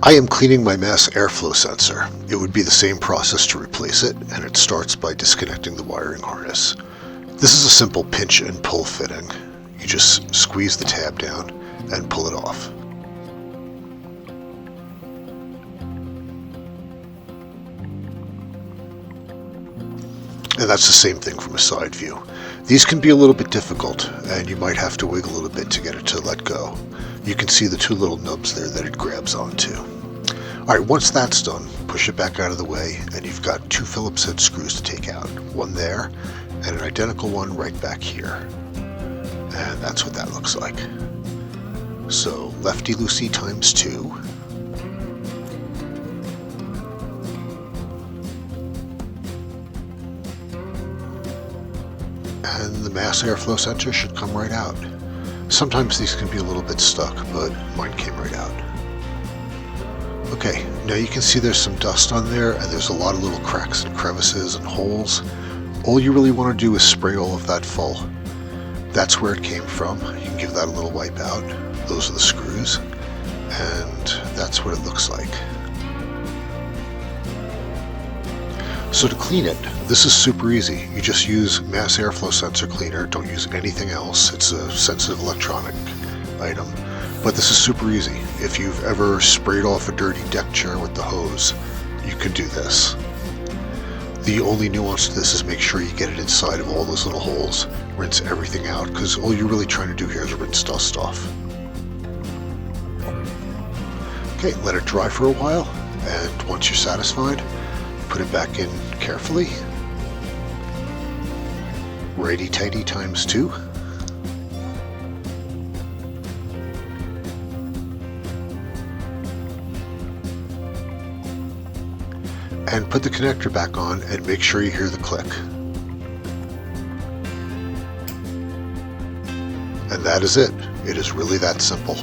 I am cleaning my mass airflow sensor. It would be the same process to replace it, and it starts by disconnecting the wiring harness. This is a simple pinch and pull fitting. You just squeeze the tab down and pull it off. And that's the same thing from a side view. These can be a little bit difficult, and you might have to wiggle a little bit to get it to let go. You can see the two little nubs there that it grabs onto. Alright, once that's done, push it back out of the way, and you've got two Phillips head screws to take out. One there, and an identical one right back here. And that's what that looks like. So, lefty-loosey times 2. And the mass airflow sensor should come right out. Sometimes these can be a little bit stuck, but mine came right out. Okay, now you can see there's some dust on there, and there's a lot of little cracks and crevices and holes. All you really want to do is spray all of that full. That's where it came from. You can give that a little wipe out. Those are the screws, and that's what it looks like. So to clean it, this is super easy. You just use mass airflow sensor cleaner. Don't use anything else. It's a sensitive electronic item. But this is super easy. If you've ever sprayed off a dirty deck chair with the hose, you can do this. The only nuance to this is make sure you get it inside of all those little holes. Rinse everything out, because all you're really trying to do here is rinse dust off. Okay, let it dry for a while, and once you're satisfied, put it back in carefully. Righty-tighty times 2. And put the connector back on and make sure you hear the click. And that is it. It is really that simple.